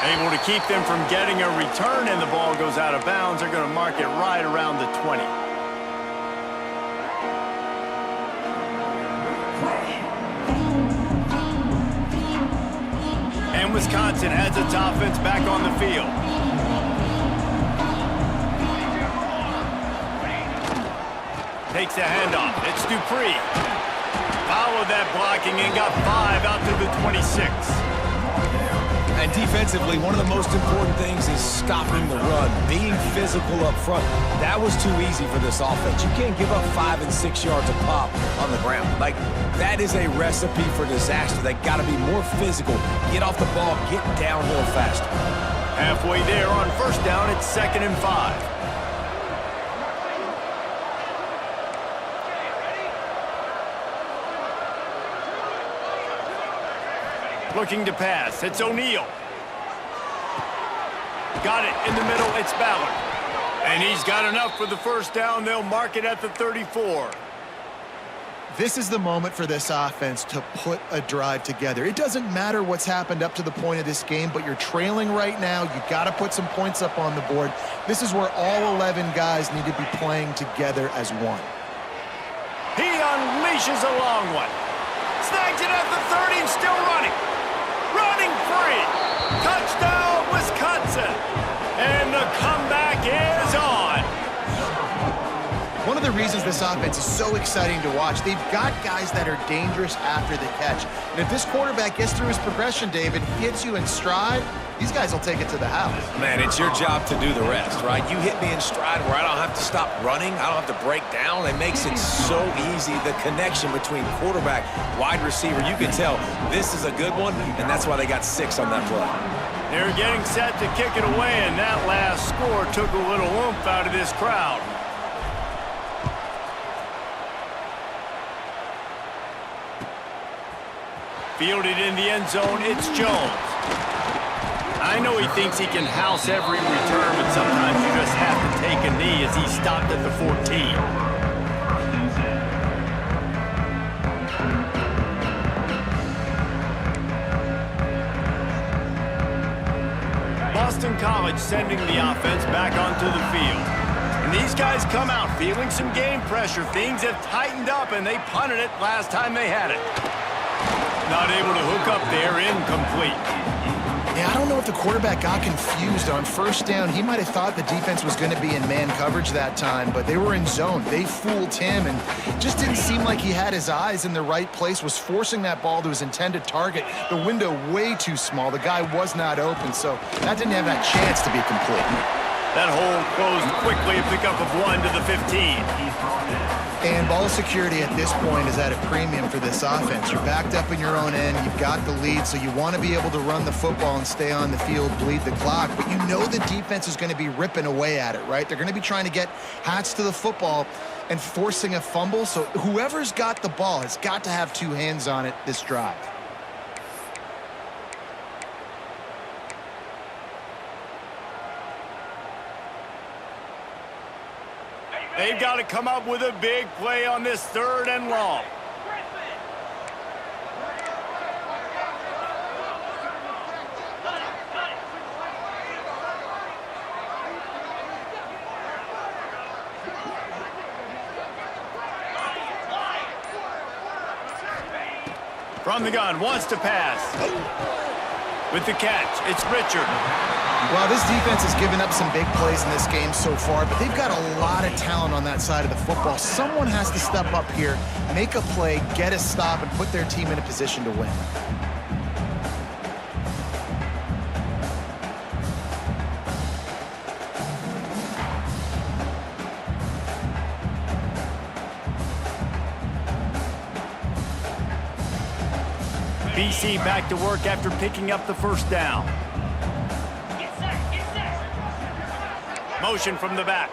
Able to keep them from getting a return, and the ball goes out of bounds. They're going to mark it right around the 20. And Wisconsin has its offense back on the field. Takes a handoff. It's Dupree. Followed that blocking and got 5 out to the 26. And defensively, one of the most important things is stopping the run, being physical up front. That was too easy for this offense. You can't give up 5 and 6 yards a pop on the ground. Like, that is a recipe for disaster. They got to be more physical, get off the ball, get downhill faster. Halfway there on 1st down, it's 2nd and 5. Looking to pass. It's O'Neal. Got it in the middle, it's Ballard. And he's got enough for the first down. They'll mark it at the 34. This is the moment for this offense to put a drive together. It doesn't matter what's happened up to the point of this game, but you're trailing right now. You got to put some points up on the board. This is where all 11 guys need to be playing together as one. He unleashes a long one. Snags it at the 30 and still running. Running free. Touchdown, Wisconsin. And the comeback is on. One of the reasons this offense is so exciting to watch, they've got guys that are dangerous after the catch. And if this quarterback gets through his progression, David, hits you in stride, these guys will take it to the house. Man, it's your job to do the rest, right? You hit me in stride where I don't have to stop running. I don't have to break down. It makes it so easy. The connection between quarterback, wide receiver, you can tell this is a good one, and that's why they got 6 on that play. They're getting set to kick it away, and that last score took a little oomph out of this crowd. Fielded in the end zone, it's Jones. I know he thinks he can house every return, but sometimes you just have to take a knee as he stopped at the 14. Boston College sending the offense back onto the field. And these guys come out feeling some game pressure. Things have tightened up, and they punted it last time they had it. Not able to hook up there, incomplete. Yeah, I don't know if the quarterback got confused on first down. He might have thought the defense was going to be in man coverage that time, but they were in zone. They fooled him and just didn't seem like he had his eyes in the right place, was forcing that ball to his intended target. The window way too small. The guy was not open, so that didn't have that chance to be complete. That hole closed quickly, a pickup of 1 to the 15. And ball security at this point is at a premium for this offense. You're backed up in your own end. You've got the lead, so you want to be able to run the football and stay on the field, bleed the clock. But you know the defense is going to be ripping away at it, right? They're going to be trying to get hats to the football and forcing a fumble. So whoever's got the ball has got to have 2 hands on it this drive. They've got to come up with a big play on this 3rd and long. From the gun, wants to pass. With the catch, it's Richard. Well, this defense has given up some big plays in this game so far, but they've got a lot of talent on that side of the football. Someone has to step up here, make a play, get a stop, and put their team in a position to win. BC back to work after picking up the first down. Motion from the back.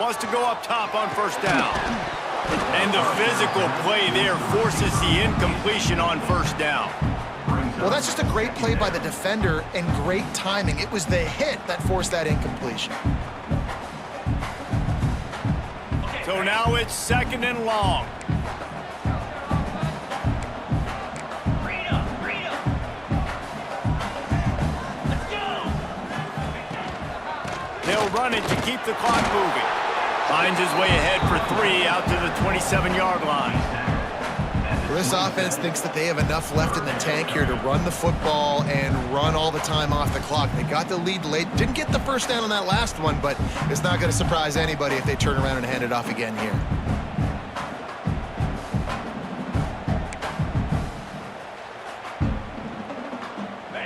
Wants to go up top on first down. And the physical play there forces the incompletion on first down. Well, that's just a great play by the defender and great timing. It was the hit that forced that incompletion. So now it's 2nd and long. They'll run it to keep the clock moving. Finds his way ahead for 3 out to the 27-yard line. Well, this offense thinks that they have enough left in the tank here to run the football and run all the time off the clock. They got the lead late. Didn't get the first down on that last one, but it's not going to surprise anybody if they turn around and hand it off again here.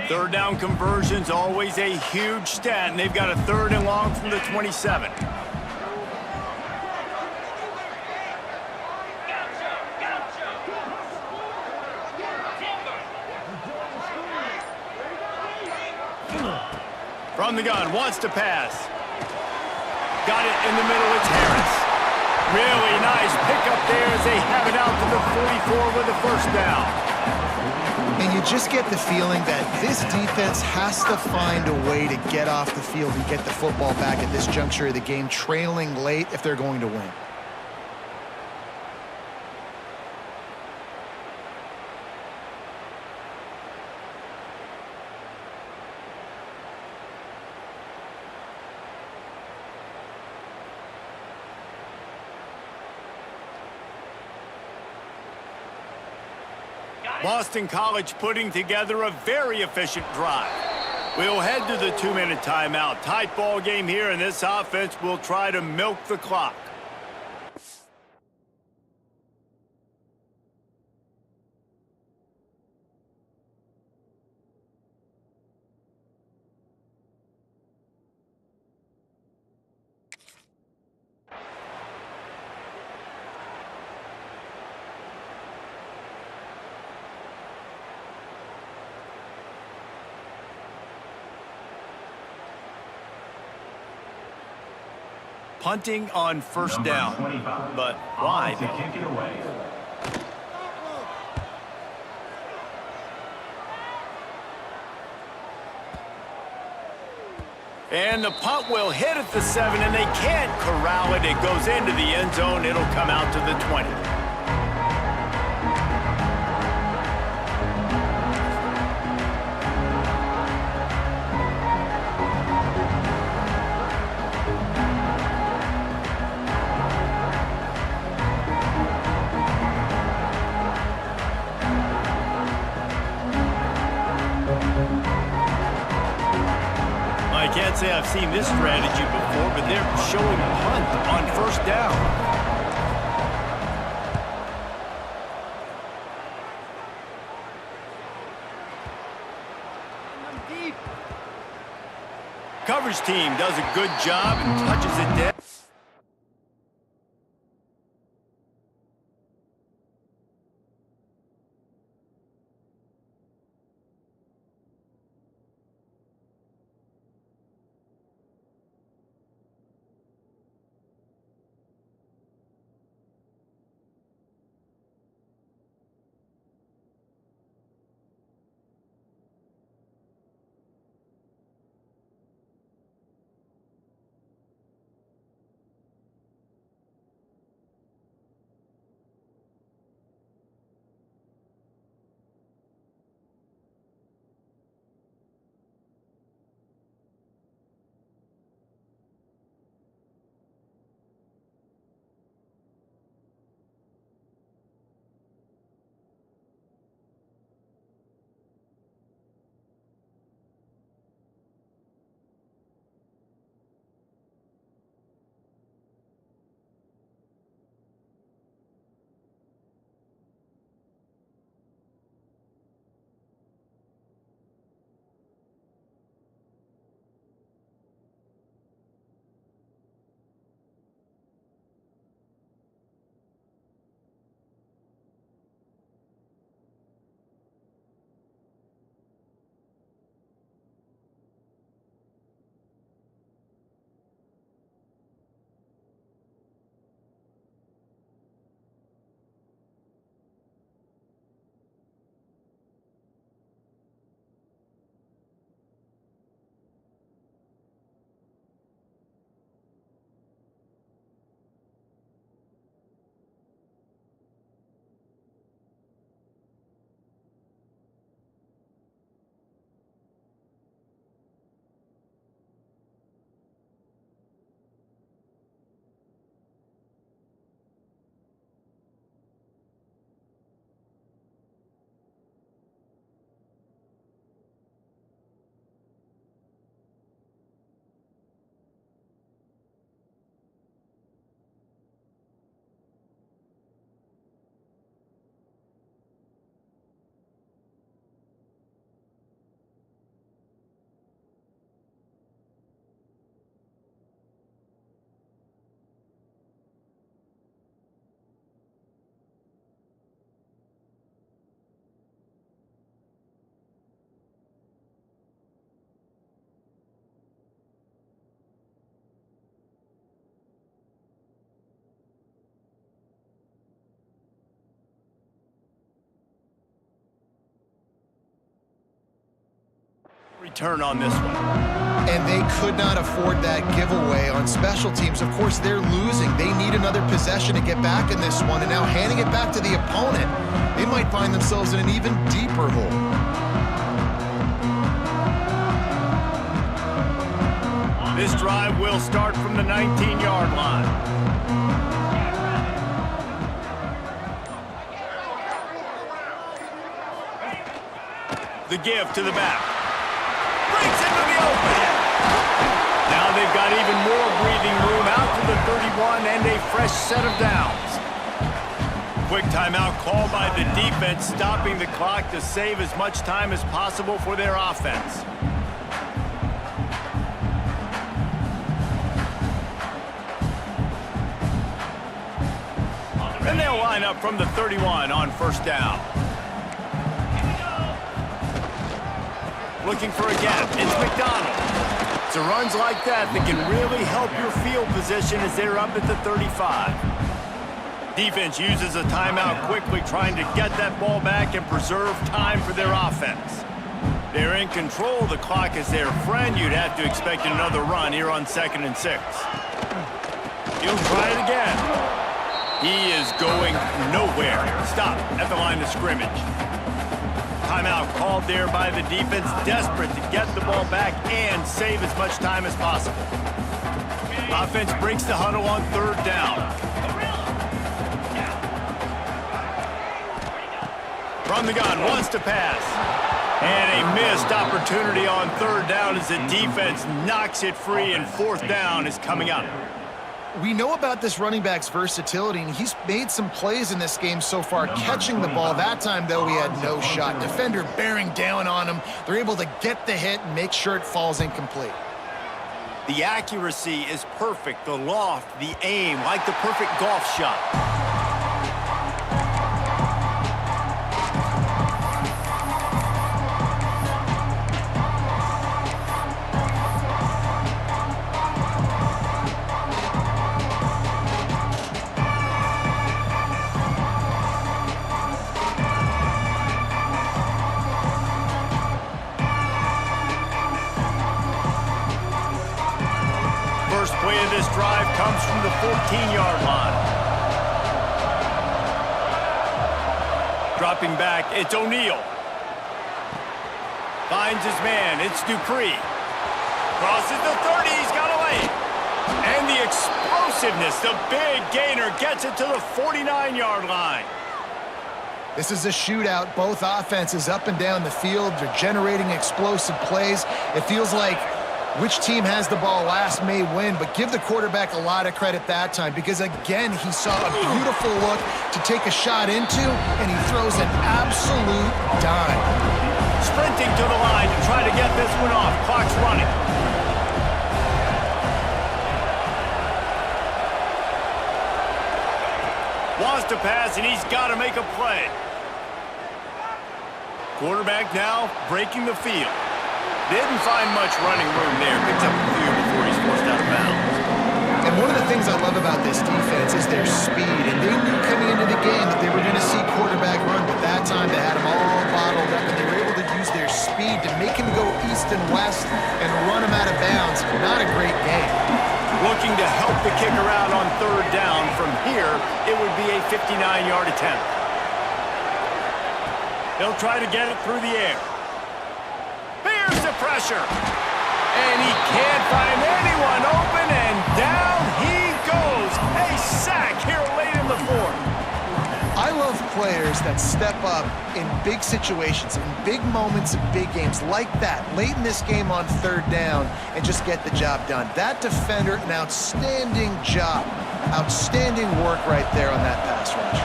Third down conversion's always a huge stat, and they've got a 3rd and long from the 27. From the gun, wants to pass. Got it in the middle, it's Harris. Really nice pickup there as they have it out to the 44 with the first down. And you just get the feeling that this defense has to find a way to get off the field and get the football back at this juncture of the game, trailing late if they're going to win. Boston College putting together a very efficient drive. We'll head to the 2-minute timeout. Tight ball game here, and this offense will try to milk the clock. Punting on first down, but why? To kick it away. And the punt will hit at the 7, and they can't corral it. It goes into the end zone. It'll come out to the 20. I can't say I've seen this strategy before, but they're showing punt on first down. Coverage team does a good job and touches it dead. return on this one. And they could not afford that giveaway on special teams. Of course, they're losing. They need another possession to get back in this one, and now handing it back to the opponent, they might find themselves in an even deeper hole. This drive will start from the 19-yard line. The give to the back. Breaks into the open. Now they've got even more breathing room out to the 31 and a fresh set of downs. Quick timeout called by the defense, stopping the clock to save as much time as possible for their offense. And they'll line up from the 31 on first down. Looking for a gap. It's McDonald. So runs like that can really help your field position as they're up at the 35. Defense uses a timeout quickly, trying to get that ball back and preserve time for their offense. They're in control. The clock is their friend. You'd have to expect another run here on 2nd and 6. He'll try it again. He is going nowhere. Stop at the line of scrimmage. Timeout called there by the defense, desperate to get the ball back and save as much time as possible. Offense breaks the huddle on 3rd down. From the gun, wants to pass. And a missed opportunity on 3rd down as the defense knocks it free, and 4th down is coming up. We know about this running back's versatility, and he's made some plays in this game so far, catching the ball. That time, though, he had no shot. Defender bearing down on him. They're able to get the hit and make sure it falls incomplete. The accuracy is perfect. The loft, the aim, like the perfect golf shot. Play of this drive comes from the 14-yard line. Dropping back, it's O'Neal. Finds his man, it's Dupree. Crosses the 30, he's got away. And the explosiveness, the big gainer gets it to the 49-yard line. This is a shootout. Both offenses up and down the field. They're generating explosive plays. It feels like which team has the ball last may win, but give the quarterback a lot of credit that time because, again, he saw a beautiful look to take a shot into, and he throws an absolute dime. Sprinting to the line to try to get this one off. Clock's running. Wants to pass, and he's got to make a play. Quarterback now breaking the field. Didn't find much running room there. Picks up a few before he's forced out of bounds. And one of the things I love about this defense is their speed. And they knew coming into the game that they were going to see quarterback run, but that time they had him all bottled up, and they were able to use their speed to make him go east and west and run him out of bounds. Not a great game. Looking to help the kicker out on 3rd down. From here, it would be a 59-yard attempt. They'll try to get it through the air. Here's the pressure. And he can't find anyone open, and down he goes. A sack here late in the 4th. I love players that step up in big situations, in big moments, in big games like that, late in this game on 3rd down, and just get the job done. That defender, an outstanding job. Outstanding work right there on that pass rush.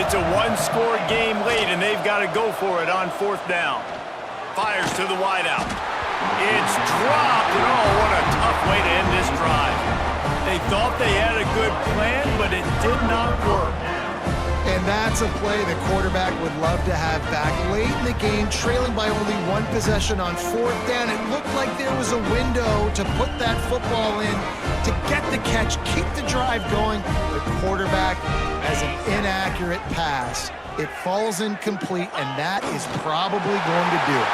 It's a one-score game late, and they've got to go for it on 4th down. Fires to the wideout. It's dropped, and oh, what a tough way to end this drive. They thought they had a good plan, but it did not work. And that's a play the quarterback would love to have back. Late in the game, trailing by only 1 possession on 4th down, it looked like there was a window to put that football in, to get the catch, keep the drive going. The quarterback has an inaccurate pass. It falls incomplete, and that is probably going to do it.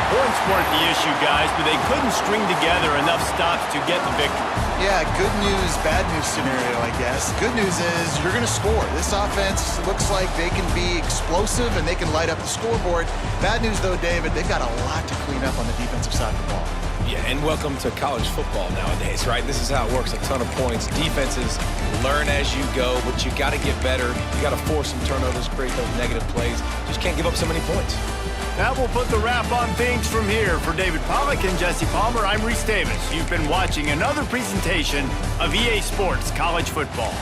points weren't the issue, guys, but they couldn't string together enough stops to get the victory. Yeah, good news, bad news scenario, I guess. Good news is you're going to score. This offense looks like they can be explosive and they can light up the scoreboard. Bad news, though, David, they've got a lot to clean up on the defensive side of the ball. Yeah, and welcome to college football nowadays, right? This is how it works, a ton of points. Defenses learn as you go, but you got to get better. You got to force some turnovers, create those negative plays. Just can't give up so many points. That will put the wrap on things from here. For David Pollack and Jesse Palmer, I'm Reese Davis. You've been watching another presentation of EA Sports College Football.